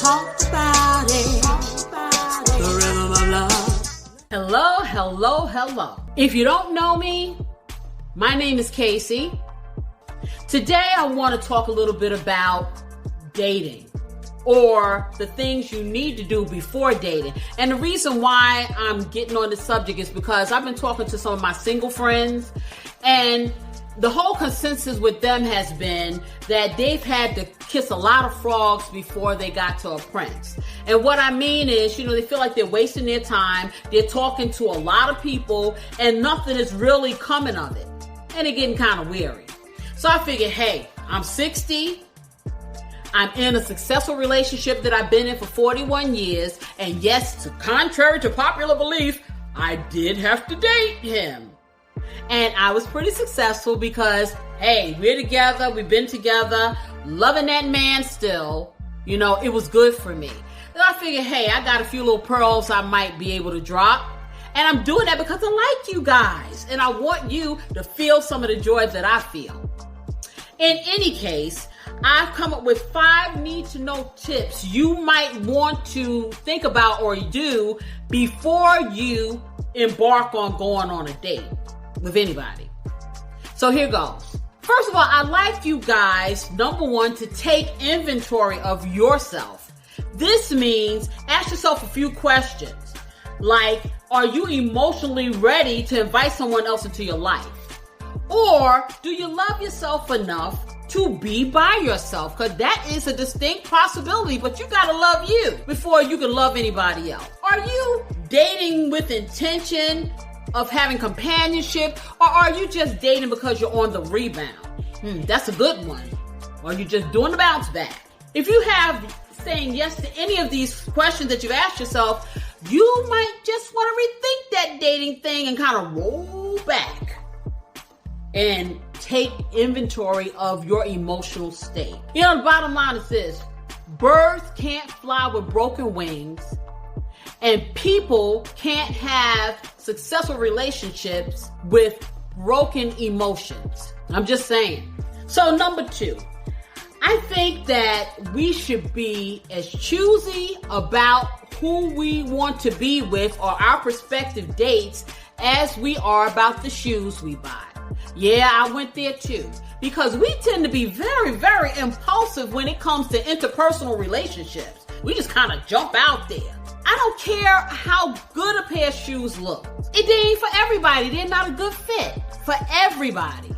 Talk about it. The rhythm of love. Hello, hello, hello. If you don't know me, my name is Casey. Today I want to talk a little bit about dating, or the things you need to do before dating. And the reason why I'm getting on this subject is because I've been talking to some of my single friends, and the whole consensus with them has been that they've had to kiss a lot of frogs before they got to a prince. And what I mean is, they feel like they're wasting their time. They're talking to a lot of people and nothing is really coming of it. And they're getting kind of weary. So I figured, hey, I'm 60. I'm in a successful relationship that I've been in for 41 years. And yes, contrary to popular belief, I did have to date him. And I was pretty successful because, hey, we're together. We've been together. Loving that man still. It was good for me. And I figured, hey, I got a few little pearls I might be able to drop. And I'm doing that because I like you guys. And I want you to feel some of the joy that I feel. In any case, I've come up with 5 need-to-know tips you might want to think about or do before you embark on going on a date with anybody. So here goes. First of all, I'd like you guys, number 1, to take inventory of yourself. This means ask yourself a few questions. Like, are you emotionally ready to invite someone else into your life? Or do you love yourself enough to be by yourself? Because that is a distinct possibility, but you gotta love you before you can love anybody else. Are you dating with intention of having companionship, or are you just dating because you're on the rebound? That's a good one. Or are you just doing the bounce back? If you have saying yes to any of these questions that you've asked yourself, you might just want to rethink that dating thing and kind of roll back and take inventory of your emotional state. The bottom line is this: birds can't fly with broken wings, and people can't have successful relationships with broken emotions. I'm just saying. So number 2, I think that we should be as choosy about who we want to be with or our prospective dates as we are about the shoes we buy. Yeah, I went there too. Because we tend to be very, very impulsive when it comes to interpersonal relationships. We just kind of jump out there. I don't care how good a pair of shoes look. It ain't for everybody. They're not a good fit for everybody.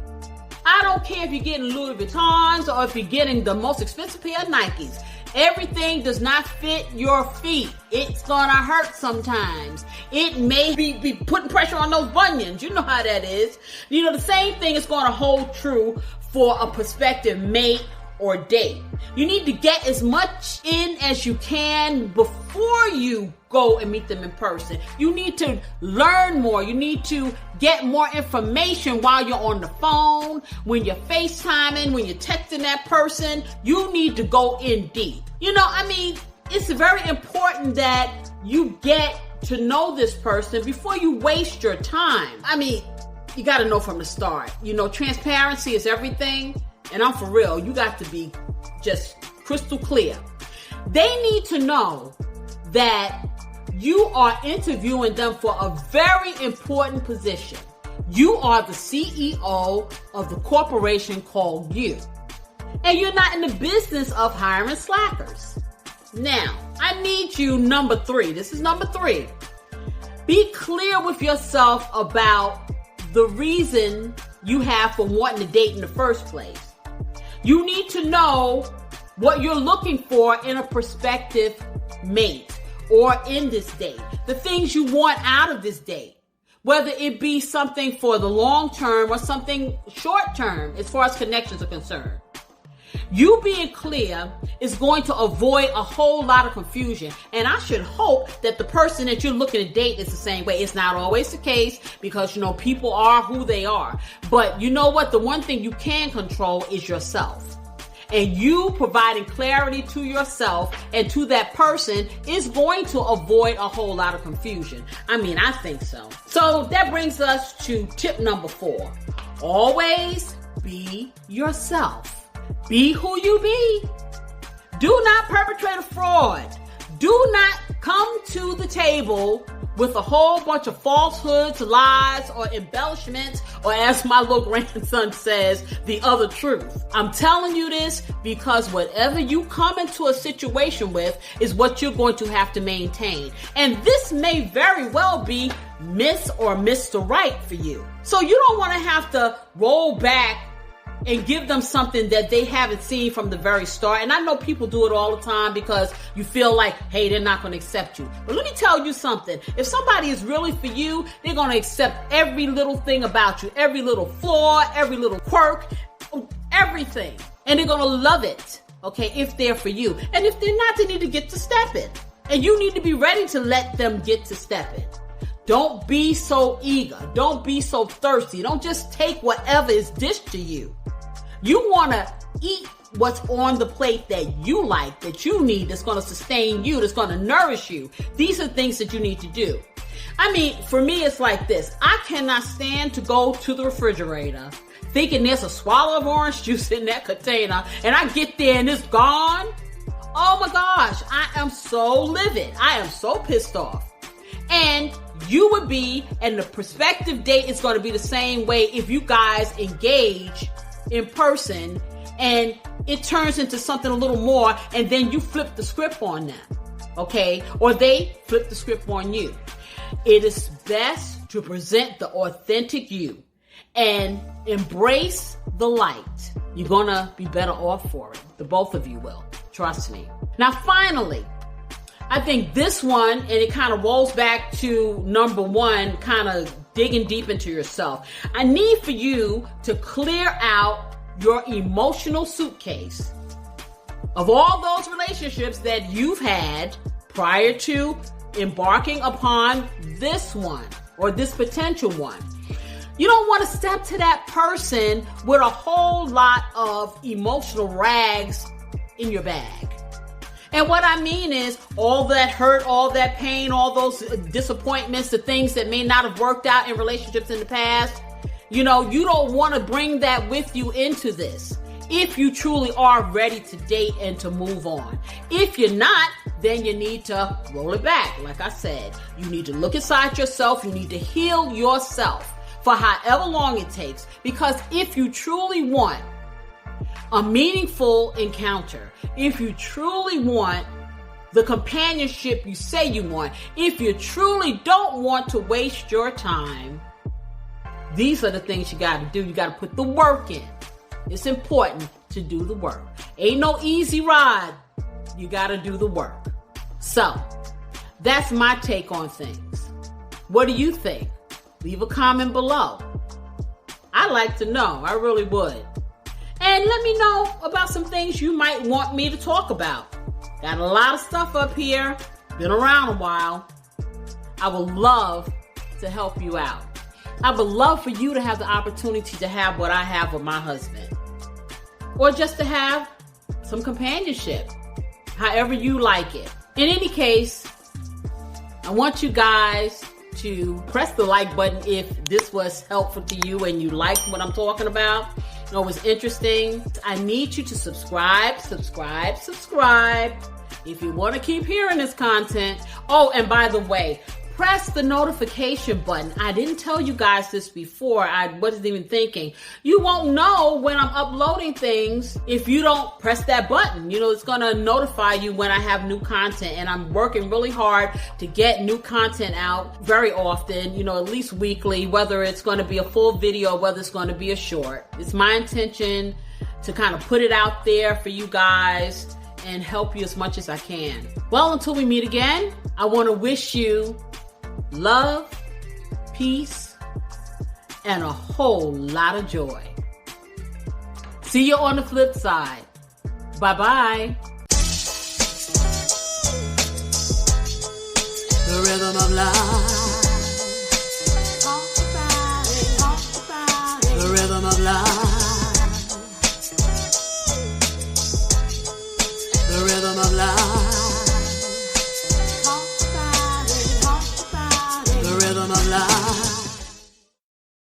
I don't care if you're getting Louis Vuittons or if you're getting the most expensive pair of Nikes. Everything does not fit your feet. It's gonna hurt sometimes. It may be putting pressure on those bunions. You know how that is. The same thing is gonna hold true for a prospective mate or date. You need to get as much in as you can before you go and meet them in person. You need to learn more. You need to get more information while you're on the phone, when you're FaceTiming, when you're texting that person. You need to go in deep. It's very important that you get to know this person before you waste your time. You got to know from the start. Transparency is everything. And I'm for real, you got to be just crystal clear. They need to know that you are interviewing them for a very important position. You are the CEO of the corporation called you. And you're not in the business of hiring slackers. Now, I need you, number 3. This is number 3. Be clear with yourself about the reason you have for wanting to date in the first place. You need to know what you're looking for in a prospective mate or in this date. The things you want out of this date. Whether it be something for the long term or something short term as far as connections are concerned. You being clear is going to avoid a whole lot of confusion. And I should hope that the person that you're looking to date is the same way. It's not always the case because, people are who they are. But you know what? The one thing you can control is yourself. And you providing clarity to yourself and to that person is going to avoid a whole lot of confusion. I think so. So that brings us to tip number 4. Always be yourself. Be who you be. Do not perpetrate a fraud. Do not come to the table with a whole bunch of falsehoods, lies, or embellishments, or as my little grandson says, the other truth. I'm telling you this because whatever you come into a situation with is what you're going to have to maintain. And this may very well be Miss or Mr. Right for you. So you don't want to have to roll back and give them something that they haven't seen from the very start. And I know people do it all the time because you feel like, hey, they're not going to accept you. But let me tell you something. If somebody is really for you, they're going to accept every little thing about you, every little flaw, every little quirk, everything. And they're going to love it, okay, if they're for you. And if they're not, they need to get to stepping. And you need to be ready to let them get to stepping. Don't be so eager. Don't be so thirsty. Don't just take whatever is dished to you. You want to eat what's on the plate that you like, that you need, that's going to sustain you, that's going to nourish you. These are things that you need to do. I mean, for me, it's like this. I cannot stand to go to the refrigerator thinking there's a swallow of orange juice in that container, and I get there and it's gone. Oh my gosh, I am so livid. I am so pissed off. And you would be, and the prospective date is going to be the same way if you guys engage in person and it turns into something a little more, and then you flip the script on them, okay? Or they flip the script on you. It is best to present the authentic you and embrace the light. You're gonna be better off for it. The both of you will. Trust me. Now, finally, I think this one, and it kind of rolls back to number one, kind of digging deep into yourself. I need for you to clear out your emotional suitcase of all those relationships that you've had prior to embarking upon this one or this potential one. You don't want to step to that person with a whole lot of emotional rags in your bag. And what I mean is all that hurt, all that pain, all those disappointments, the things that may not have worked out in relationships in the past. You know, you don't want to bring that with you into this if you truly are ready to date and to move on. If you're not, then you need to roll it back. Like I said, you need to look inside yourself. You need to heal yourself for however long it takes. Because if you truly want a meaningful encounter, if you truly want the companionship you say you want, if you truly don't want to waste your time, these are the things you got to do. You got to put the work in. It's important to do the work. Ain't no easy ride. You got to do the work. So, that's my take on things. What do you think? Leave a comment below. I'd like to know. I really would. And let me know about some things you might want me to talk about. Got a lot of stuff up here. Been around a while. I would love to help you out. I would love for you to have the opportunity to have what I have with my husband. Or just to have some companionship. However you like it. In any case, I want you guys to press the like button if this was helpful to you and you liked what I'm talking about. It was interesting. I need you to subscribe. If you want to keep hearing this content. Oh, and by the way, press the notification button. I didn't tell you guys this before. I wasn't even thinking. You won't know when I'm uploading things if you don't press that button. You know, it's going to notify you when I have new content, and I'm working really hard to get new content out very often, you know, at least weekly, whether it's going to be a full video, whether it's going to be a short. It's my intention to kind of put it out there for you guys and help you as much as I can. Well, until we meet again, I want to wish you love, peace, and a whole lot of joy. See you on the flip side. Bye-bye. The rhythm of love.